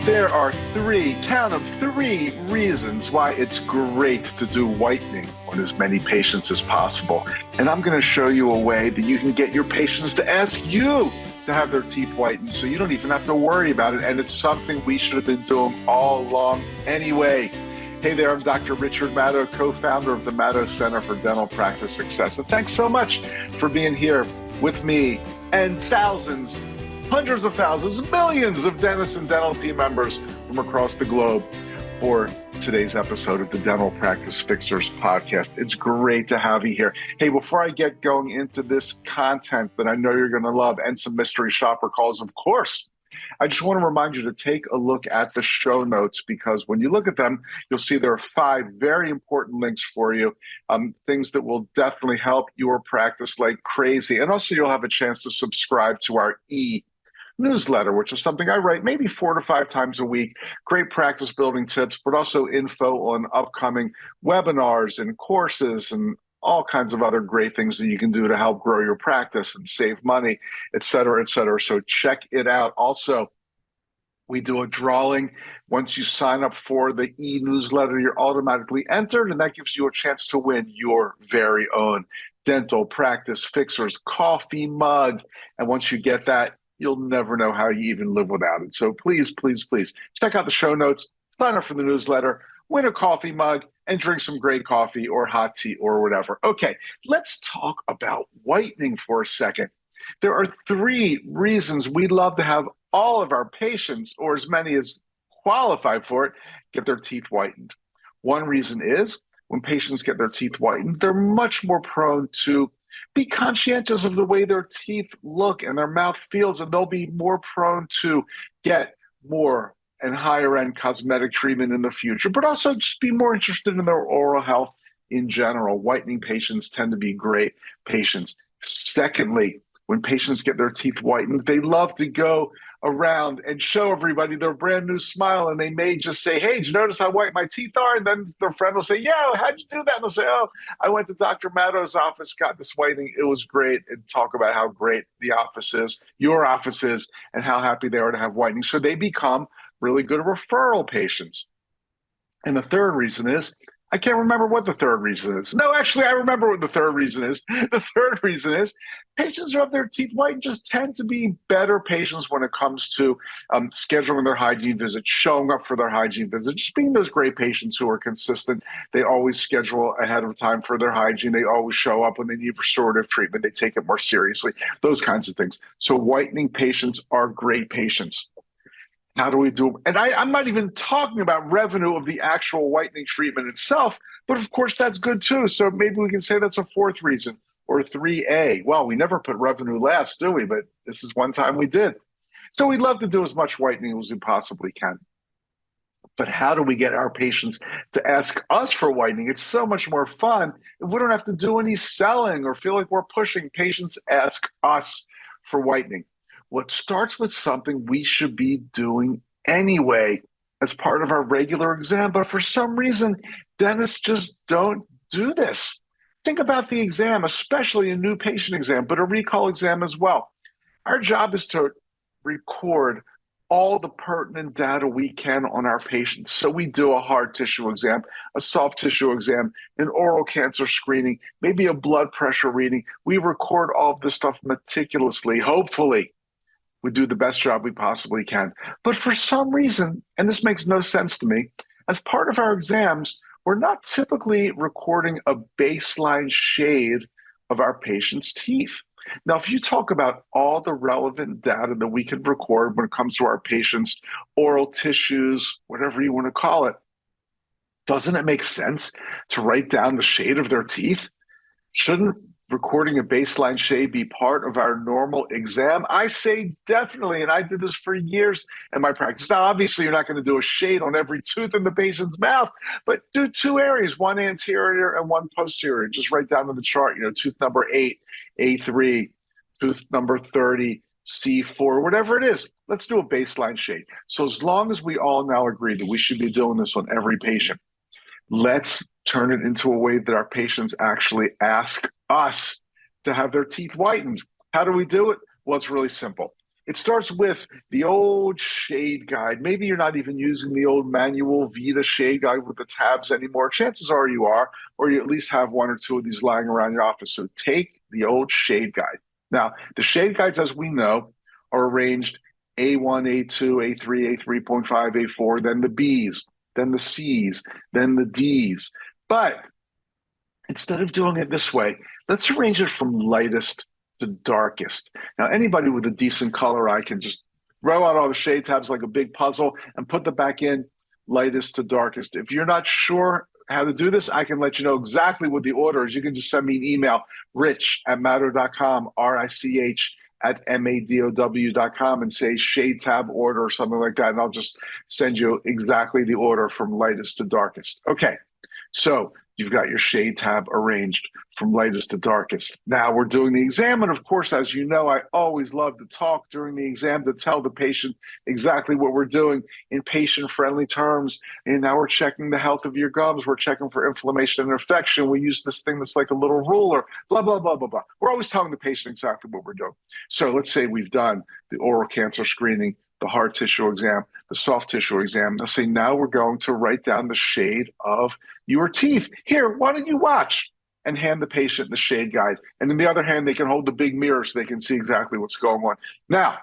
There are count them, three reasons why it's great to do whitening on as many patients as possible. And I'm going to show you a way that you can get your patients to ask you to have their teeth whitened so you don't even have to worry about it. And it's something we should have been doing all along anyway. Hey there, I'm Dr. Richard Maddow, co-founder of the Maddow Center for Dental Practice Success. And thanks so much for being here with me and thousands, hundreds of thousands, millions of dentists and dental team members from across the globe for today's episode of the Dental Practice Fixers podcast. It's great to have you here. Hey, before I get going into this content that I know you're going to love and some mystery shopper calls, of course, I just want to remind you to take a look at the show notes, because when you look at them, you'll see there are 5 very important links for you, things that will definitely help your practice like crazy. And also you'll have a chance to subscribe to our newsletter, which is something I write maybe 4 to 5 times a week. Great practice building tips, but also info on upcoming webinars and courses and all kinds of other great things that you can do to help grow your practice and save money, et cetera, et cetera. So check it out. Also, we do a drawing. Once you sign up for the e-newsletter, you're automatically entered, and that gives you a chance to win your very own Dental Practice Fixers coffee mug. And once you get that, you'll never know how you even live without it. So please, please, please check out the show notes, sign up for the newsletter, win a coffee mug, and drink some great coffee or hot tea or whatever. Okay, let's talk about whitening for a second. There are 3 reasons we love to have all of our patients, or as many as qualify for it, get their teeth whitened. One reason is when patients get their teeth whitened, they're much more prone to be conscientious of the way their teeth look and their mouth feels, and they'll be more prone to get more and higher end cosmetic treatment in the future, but also just be more interested in their oral health in general. Whitening patients tend to be great patients. Secondly, when patients get their teeth whitened, they love to go around and show everybody their brand new smile. And they may just say, hey, did you notice how white my teeth are? And then their friend will say, yo, how'd you do that? And they'll say, oh, I went to Dr. Maddow's office, got this whitening. It was great. And talk about how great the office is, your office is, and how happy they are to have whitening. So they become really good referral patients. And the third reason is, I can't remember what the third reason is. No, actually, I remember what the third reason is. The third reason is patients who have their teeth whitened just tend to be better patients when it comes to scheduling their hygiene visits, showing up for their hygiene visits, just being those great patients who are consistent. They always schedule ahead of time for their hygiene. They always show up when they need restorative treatment. They take it more seriously, those kinds of things. So whitening patients are great patients. How do we do it? And I'm not even talking about revenue of the actual whitening treatment itself, but of course that's good too. So maybe we can say that's a 4th reason, or 3A. Well, we never put revenue last, do we? But this is one time we did. So we'd love to do as much whitening as we possibly can. But how do we get our patients to ask us for whitening? It's so much more fun if we don't have to do any selling or feel like we're pushing. Patients ask us for whitening. Well, it starts with something we should be doing anyway as part of our regular exam, but for some reason, dentists just don't do this. Think about the exam, especially a new patient exam, but a recall exam as well. Our job is to record all the pertinent data we can on our patients. So we do a hard tissue exam, a soft tissue exam, an oral cancer screening, maybe a blood pressure reading. We record all of this stuff meticulously, hopefully. We do the best job we possibly can. But for some reason, and this makes no sense to me, as part of our exams, we're not typically recording a baseline shade of our patient's teeth. Now, if you talk about all the relevant data that we can record when it comes to our patients' oral tissues, whatever you want to call it, doesn't it make sense to write down the shade of their teeth? Shouldn't recording a baseline shade be part of our normal exam? I say definitely, and I did this for years in my practice. Now, obviously, you're not going to do a shade on every tooth in the patient's mouth, but do 2 areas, one anterior and one posterior. Just write down on the chart, tooth number 8, A3, tooth number 30, C4, whatever it is. Let's do a baseline shade. So as long as we all now agree that we should be doing this on every patient, let's turn it into a way that our patients actually ask us to have their teeth whitened. How do we do it? Well, it's really simple. It starts with the old shade guide. Maybe you're not even using the old manual Vita shade guide with the tabs anymore. Chances are you are, or you at least have one or two of these lying around your office. So take the old shade guide. Now, the shade guides, as we know, are arranged A1, A2, A3, A3.5, A4, then the Bs, then the Cs, then the Ds. But instead of doing it this way, let's arrange it from lightest to darkest. Now, anybody with a decent color eye can just throw out all the shade tabs like a big puzzle and put them back in lightest to darkest. If you're not sure how to do this, I can let you know exactly what the order is. You can just send me an email, rich@madow.com, RICH at MADOW.com, and say shade tab order or something like that. And I'll just send you exactly the order from lightest to darkest. Okay, so you've got your shade tab arranged from lightest to darkest. Now we're doing the exam. And of course, as you know, I always love to talk during the exam to tell the patient exactly what we're doing in patient-friendly terms. And now we're checking the health of your gums. We're checking for inflammation and infection. We use this thing that's like a little ruler, blah, blah, blah, blah, blah. We're always telling the patient exactly what we're doing. So let's say we've done the oral cancer screening, the hard tissue exam, the soft tissue exam. Let's say now we're going to write down the shade of your teeth. Here, why don't you watch? And hand the patient the shade guide. And in the other hand, they can hold the big mirror so they can see exactly what's going on. Now,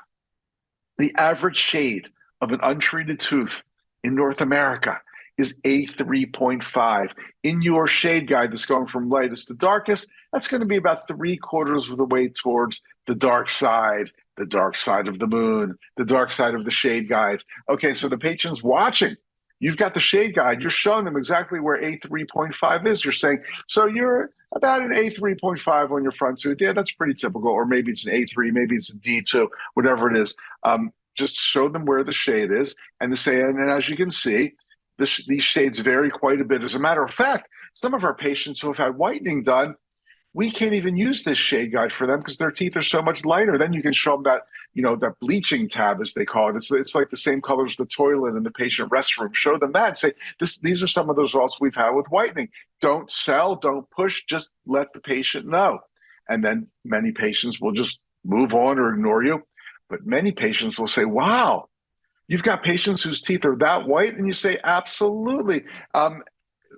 the average shade of an untreated tooth in North America is A3.5. In your shade guide that's going from lightest to darkest, that's going to be about 3/4 of the way towards the dark side of the moon, the dark side of the shade guide. Okay, so the patient's watching. You've got the shade guide. You're showing them exactly where A3.5 is. You're saying, so you're about an A3.5 on your front tooth. Yeah, that's pretty typical. Or maybe it's an A3, maybe it's a D2, whatever it is. Just show them where the shade is. And they say, and as you can see, these shades vary quite a bit. As a matter of fact, some of our patients who have had whitening done, we can't even use this shade guide for them because their teeth are so much lighter. Then you can show them that, that bleaching tab, as they call it. It's like the same color as the toilet in the patient restroom. Show them that and say, these are some of the results we've had with whitening. Don't sell, don't push, just let the patient know. And then many patients will just move on or ignore you. But many patients will say, wow, you've got patients whose teeth are that white? And you say, absolutely.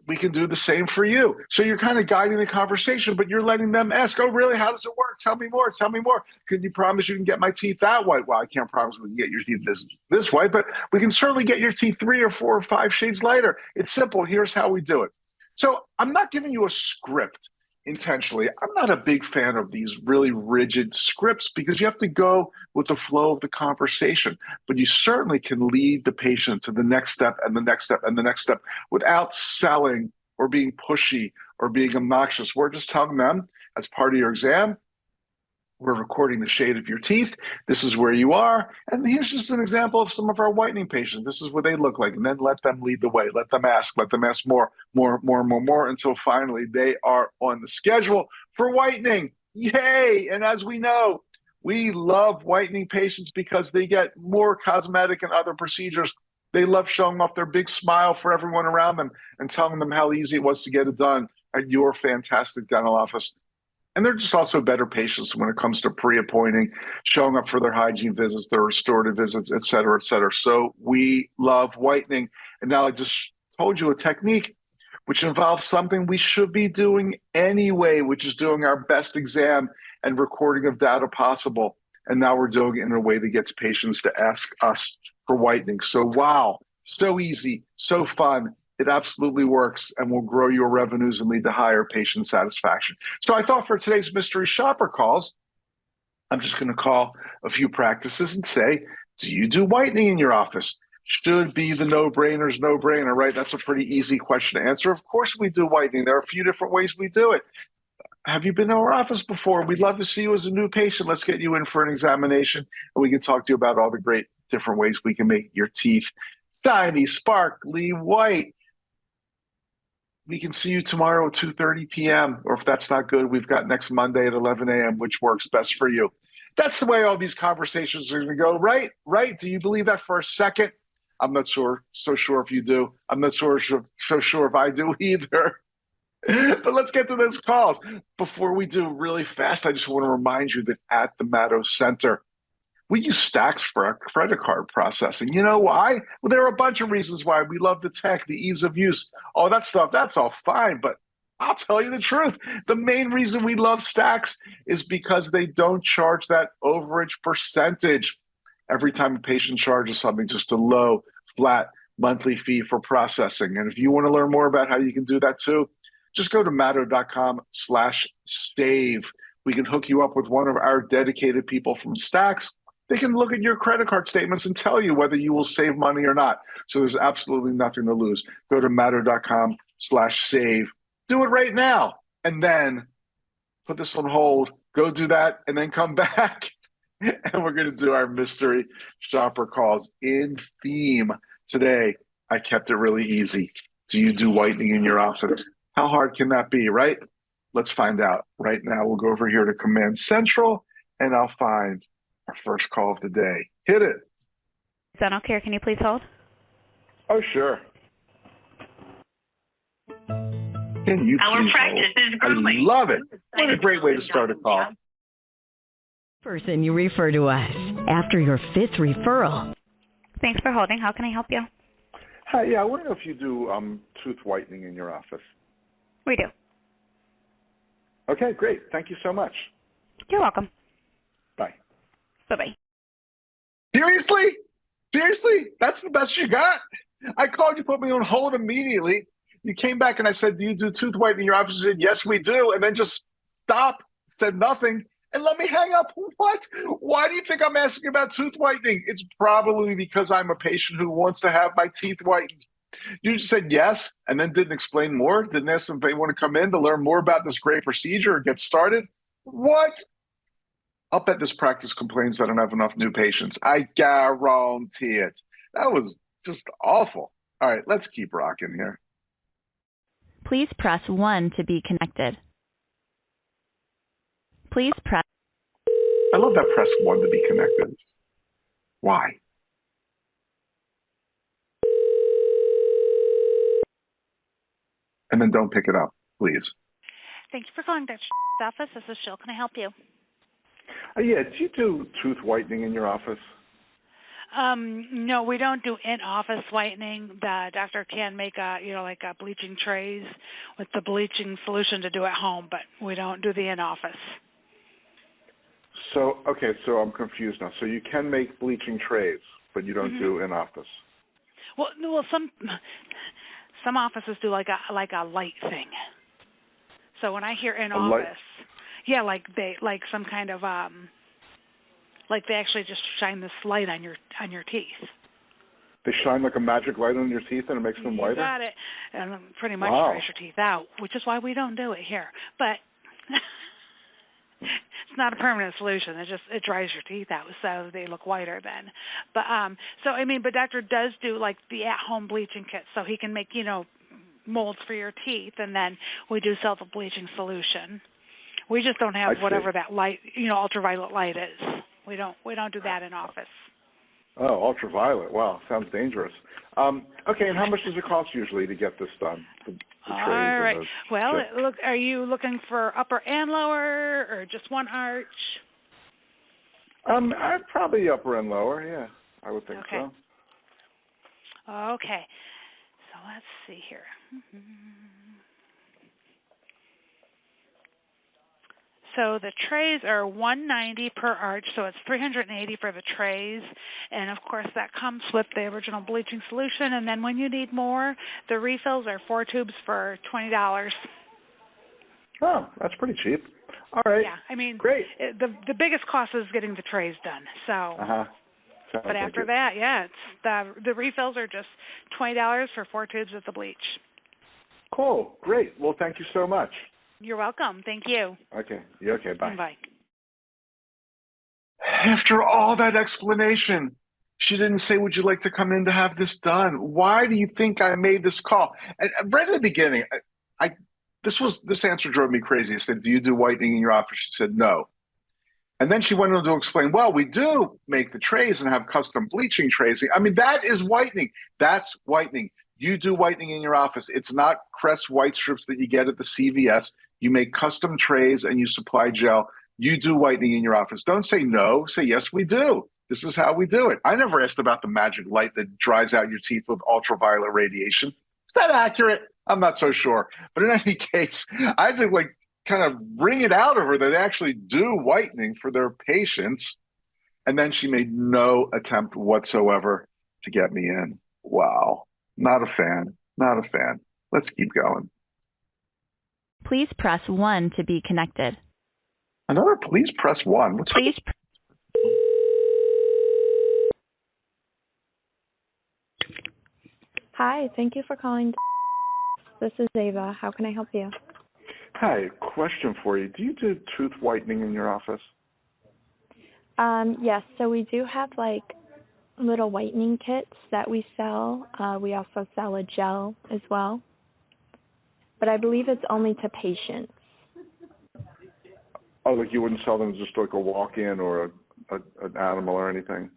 We can do the same for you. So you're kind of guiding the conversation, but you're letting them ask, oh, really? How does it work? Tell me more. Tell me more. Can you promise you can get my teeth that white? Well, I can't promise we can get your teeth this white, but we can certainly get your teeth 3 or 4 or 5 shades lighter. It's simple. Here's how we do it. So I'm not giving you a script intentionally. I'm not a big fan of these really rigid scripts because you have to go with the flow of the conversation, but you certainly can lead the patient to the next step and the next step and the next step without selling or being pushy or being obnoxious. We're just telling them, as part of your exam, we're recording the shade of your teeth. This is where you are. And here's just an example of some of our whitening patients. This is what they look like. And then let them lead the way. Let them ask more, until finally they are on the schedule for whitening. Yay! And as we know, we love whitening patients because they get more cosmetic and other procedures. They love showing off their big smile for everyone around them and telling them how easy it was to get it done at your fantastic dental office. And they're just also better patients when it comes to pre-appointing, showing up for their hygiene visits, their restorative visits, et cetera, et cetera. So we love whitening. And now I just told you a technique which involves something we should be doing anyway, which is doing our best exam and recording of data possible. And now we're doing it in a way that gets patients to ask us for whitening. So wow, so easy, so fun. It absolutely works and will grow your revenues and lead to higher patient satisfaction. So I thought for today's mystery shopper calls, I'm just going to call a few practices and say, do you do whitening in your office? Should be the no-brainers, no-brainer, right? That's a pretty easy question to answer. Of course we do whitening. There are a few different ways we do it. Have you been to our office before? We'd love to see you as a new patient. Let's get you in for an examination and we can talk to you about all the great different ways we can make your teeth shiny, sparkly, white. We can see you tomorrow at 2:30 p.m. Or if that's not good, we've got next Monday at 11 a.m., which works best for you. That's the way all these conversations are going to go, right? Right? Do you believe that for a second? I'm not so sure if you do. I'm not so sure if I do either. But let's get to those calls. Before we do, really fast, I just want to remind you that at the Madow Center, We use Stacks for our credit card processing. You know why? Well, there are a bunch of reasons why. We love the tech, the ease of use, all that stuff. That's all fine. But I'll tell you the truth. The main reason we love Stacks is because they don't charge that overage percentage. Every time a patient charges something, just a low, flat monthly fee for processing. And if you want to learn more about how you can do that too, just go to matto.com/save. We can hook you up with one of our dedicated people from Stacks. They can look at your credit card statements and tell you whether you will save money or not. So there's absolutely nothing to lose. Go to matto.com/save. Do it right now. And then put this on hold, go do that, and then come back. And we're going to do our mystery shopper calls in theme. Today, I kept it really easy. Do you do whitening in your office? How hard can that be, right? Let's find out. Right now, we'll go over here to Command Central, and I'll find our first call of the day. Hit it. Dental Care, can you please hold? Oh, sure. Can you Our please practice hold? is growing. I love it. What a great way to start a call. Person you refer to us after your 5th referral. Thanks for holding. How can I help you? Hi, yeah, I want to know if you do tooth whitening in your office. We do. Okay, great. Thank you so much. You're welcome. Bye. Bye-bye. Seriously? Seriously? That's the best you got? I called you, put me on hold immediately. You came back and I said, do you do tooth whitening in your office? You said, yes, we do. And then just stopped, said nothing, and let me hang up. What? Why do you think I'm asking about tooth whitening? It's probably because I'm a patient who wants to have my teeth whitened. You just said yes and then didn't explain more, didn't ask them if they want to come in to learn more about this great procedure or get started. What? I'll bet this practice complains that I don't have enough new patients. I guarantee it. That was just awful. All right, let's keep rocking here. Please press 1 to be connected. Please press. I love that press 1 to be connected. Why? And then don't pick it up, please. Thank you for calling Dr. office. This is Jill. Can I help you? Yeah, do you do tooth whitening in your office? No, we don't do in-office whitening. The doctor can make like bleaching trays with the bleaching solution to do at home, but we don't do the in-office. So, okay, so I'm confused now. So you can make bleaching trays, but you don't do in-office? Well, some offices do like a light thing. So when I hear in-office, yeah, like some kind of like they actually just shine this light on your teeth. They shine like a magic light on your teeth and it makes them whiter? You got it. And pretty much dries your teeth out, which is why we don't do it here. But it's not a permanent solution. It dries your teeth out so they look whiter then. But but doctor does do like the at-home bleaching kit, so he can make, molds for your teeth, and then we do sell the bleaching solution. We just don't have whatever that light, ultraviolet light is. We don't do that in office. Oh, ultraviolet. Wow, sounds dangerous. Okay, and how much does it cost usually to get this done? The all right. Well, look, are you looking for upper and lower, or just one arch? I'd probably upper and lower. Yeah, I would think so. Okay. So let's see here. So the trays are $190 per arch, so it's $380 for the trays, and of course that comes with the original bleaching solution. And then when you need more, the refills are 4 tubes for $20. Oh, that's pretty cheap. All right. Yeah, great. The biggest cost is getting the trays done. So. But after that, it's the refills are just $20 for 4 tubes of the bleach. Cool. Great. Well, thank you so much. You're welcome. Thank you. Okay. Yeah, okay. Bye. Bye. After all that explanation, she didn't say, would you like to come in to have this done? Why do you think I made this call? And right at the beginning, this answer drove me crazy. I said, do you do whitening in your office? She said, no. And then she went on to explain, well, we do make the trays and have custom bleaching trays. That is whitening. That's whitening. You do whitening in your office. It's not Crest white strips that you get at the CVS. You make custom trays and you supply gel. You do whitening in your office. Don't say no. Say, yes, we do. This is how we do it. I never asked about the magic light that dries out your teeth with ultraviolet radiation. Is that accurate? I'm not so sure. But in any case, I had to like kind of bring it out of her that they actually do whitening for their patients. And then she made no attempt whatsoever to get me in. Wow. Not a fan. Not a fan. Let's keep going. Please press 1 to be connected. Another please press 1. What's Please. Hi, thank you for calling. This is Ava. How can I help you? Hi, question for you. Do you do tooth whitening in your office? Yes, so we do have like little whitening kits that we sell. We also sell a gel as well. But I believe it's only to patients. Oh, like you wouldn't sell them just like a walk-in or an animal or anything?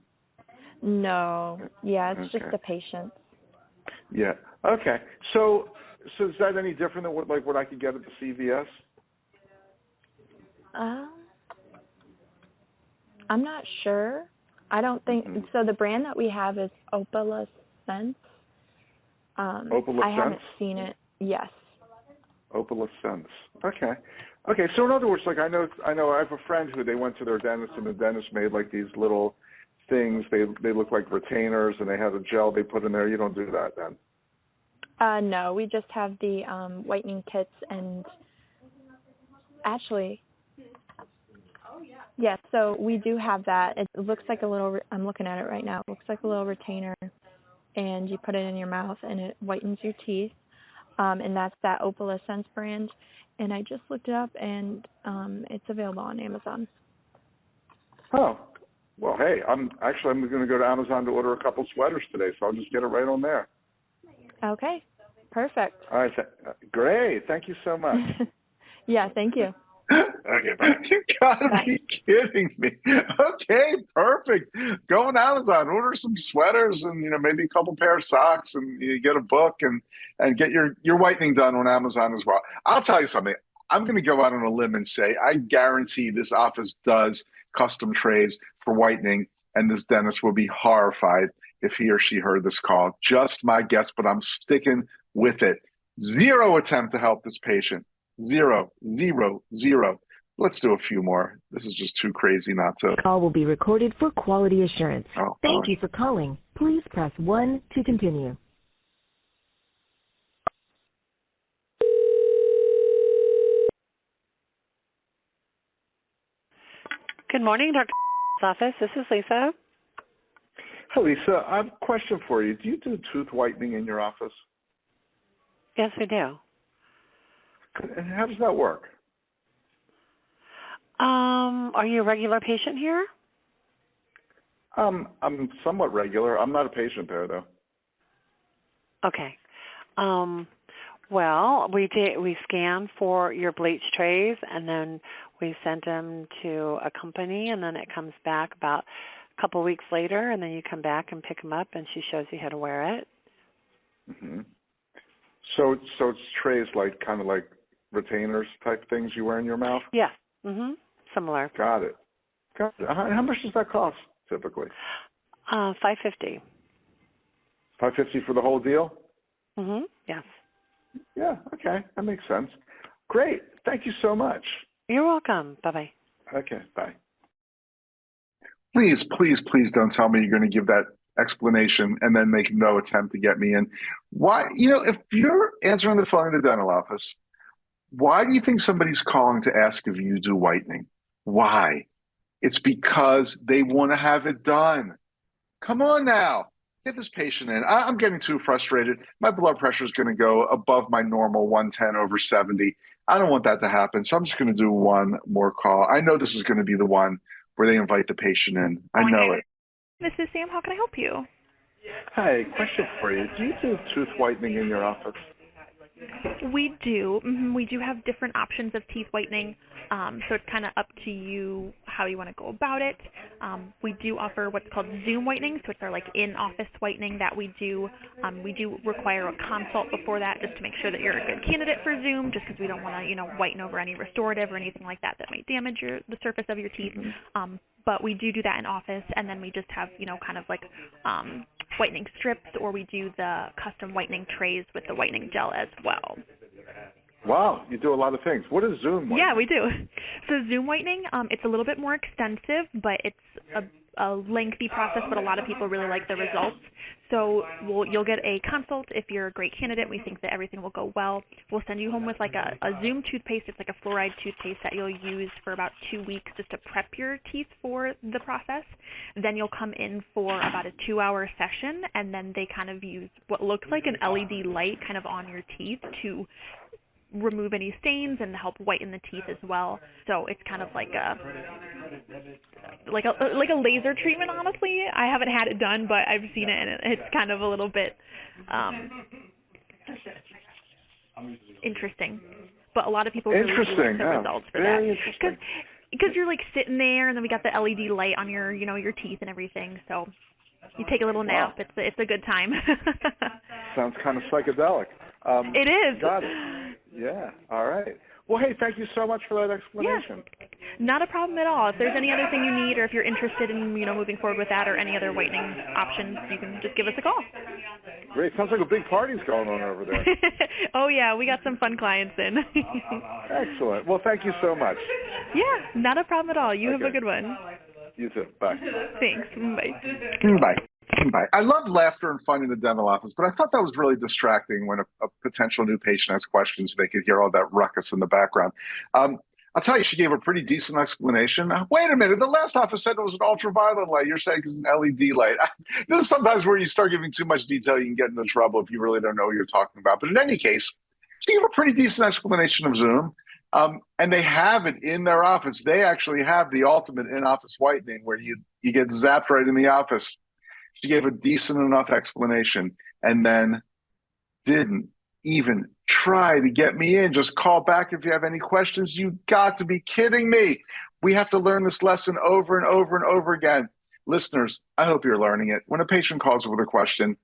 No. Yeah, it's Okay. just to patients. Yeah. Okay. So is that any different than what I could get at the CVS? I'm not sure. I don't think so. The brand that we have is Opalescence. Opalescence? I haven't seen it. Yes. Opalescence. Okay. Okay. So in other words, like I know I have a friend who they went to their dentist and the dentist made like these little things. They look like retainers and they have a gel they put in there. You don't do that then? No, we just have the whitening kits and actually, yes, so we do have that. It looks like a little, I'm looking at it right now. It looks like a little retainer and you put it in your mouth and it whitens your teeth. And that's that Opalescence brand. And I just looked it up and it's available on Amazon. Oh. Well, hey, I'm going to go to Amazon to order a couple sweaters today, so I'll just get it right on there. Okay. Perfect. All right. Great. Thank you so much. Yeah, thank you. Okay, bye. You gotta be kidding me. Okay, perfect. Go on Amazon, order some sweaters and maybe a couple pair of socks and you get a book and get your whitening done on Amazon as well. I'll tell you something. I'm gonna go out on a limb and say I guarantee this office does custom trays for whitening, and this dentist will be horrified if he or she heard this call. Just my guess, but I'm sticking with it. Zero attempt to help this patient. Zero, zero, zero. Let's do a few more. This is just too crazy not to. Call will be recorded for quality assurance. Oh, Thank you for calling. Please press 1 to continue. Good morning, Dr. office. This is Lisa. Hi, Lisa. I have a question for you. Do you do tooth whitening in your office? Yes, we do. And how does that work? Are you a regular patient here? I'm somewhat regular. I'm not a patient there, though. Okay. Well, we scan for your bleach trays, and then we send them to a company, and then it comes back about a couple of weeks later, and then you come back and pick them up, and she shows you how to wear it. Mm-hmm. So it's trays like kind of like retainers type things you wear in your mouth? Yeah. Mhm. Similar. Got it. How much does that cost typically? $550. $550 for the whole deal? Mhm. Yes. Yeah. Okay, that makes sense. Great. Thank you so much. You're welcome. Bye-bye. Okay. Bye. Please, please, please don't tell me you're going to give that explanation and then make no attempt to get me in. Why? If you're answering the phone in the dental office, why do you think somebody's calling to ask if you do whitening? Why? It's because they want to have it done. Come on now. Get this patient in. I'm getting too frustrated. My blood pressure is going to go above my normal 110/70. I don't want that to happen. So I'm just going to do one more call. I know this is going to be the one where they invite the patient in. I know it. This is Sam. How can I help you? Hi, question for you. Do you do tooth whitening in your office? We do. We do have different options of teeth whitening, so it's kind of up to you how you want to go about it. We do offer what's called Zoom whitening, so it's our like in-office whitening that we do. We do require a consult before that just to make sure that you're a good candidate for Zoom, just because we don't want to, whiten over any restorative or anything like that that might damage the surface of your teeth. But we do that in office, and then we just have, kind of like whitening strips, or we do the custom whitening trays with the whitening gel as well. Wow, you do a lot of things. What is Zoom whitening? Yeah, we do. So Zoom whitening, it's a little bit more extensive, but it's a lengthy process, but a lot of people really like the results. So you'll get a consult if you're a great candidate. We think that everything will go well. We'll send you home with like a Zoom toothpaste. It's like a fluoride toothpaste that you'll use for about 2 weeks just to prep your teeth for the process. Then you'll come in for about a 2-hour session, and then they kind of use what looks like an LED light kind of on your teeth to remove any stains and help whiten the teeth as well. So it's kind of like a laser treatment, honestly. I haven't had it done, but I've seen it, and it's kind of a little bit interesting. But a lot of people really like the results for that. Because you're like sitting there, and then we got the LED light on your your teeth and everything. So you take a little nap. Wow. It's a good time. Sounds kind of psychedelic. It is. Got it. Yeah. All right. Well, hey, thank you so much for that explanation. Yeah. Not a problem at all. If there's any other thing you need, or if you're interested in moving forward with that, or any other whitening options, you can just give us a call. Great. Sounds like a big party's going on over there. Oh yeah, we got some fun clients in. Excellent. Well, thank you so much. Yeah, not a problem at all. You have a good one. You too. Bye. Thanks. Bye. Bye. Bye. I love laughter and fun in the dental office, but I thought that was really distracting when a potential new patient has questions. They could hear all that ruckus in the background. I'll tell you, she gave a pretty decent explanation. Wait a minute. The last office said it was an ultraviolet light. You're saying it's an LED light. This is sometimes where you start giving too much detail, you can get into trouble if you really don't know what you're talking about. But in any case, she gave a pretty decent explanation of Zoom. And they have it in their office. They actually have the ultimate in-office whitening where you get zapped right in the office. She gave a decent enough explanation and then didn't even try to get me in. Just call back if you have any questions. You got to be kidding me. We have to learn this lesson over and over and over again. Listeners, I hope you're learning it. When a patient calls with a question,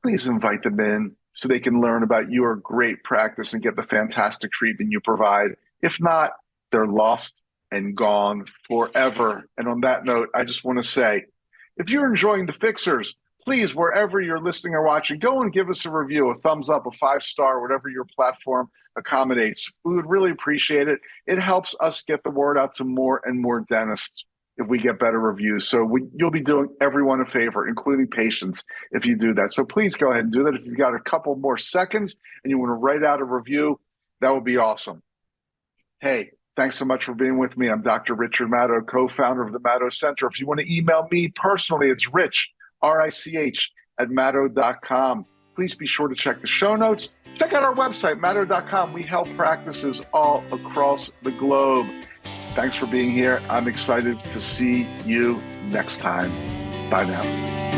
please invite them in so they can learn about your great practice and get the fantastic treatment you provide. If not, they're lost and gone forever. And on that note, I just want to say, if you're enjoying The Fixers, please, wherever you're listening or watching, go and give us a review, a thumbs up, a 5-star, whatever your platform accommodates. We would really appreciate it. It helps us get the word out to more and more dentists if we get better reviews. So you'll be doing everyone a favor, including patients, if you do that. So please go ahead and do that. If you've got a couple more seconds and you want to write out a review, that would be awesome. Hey, thanks so much for being with me. I'm Dr. Richard Maddow, co-founder of the Maddow Center. If you want to email me personally, it's Rich, R-I-C-H, @maddow.com. Please be sure to check the show notes. Check out our website, maddow.com. We help practices all across the globe. Thanks for being here. I'm excited to see you next time. Bye now.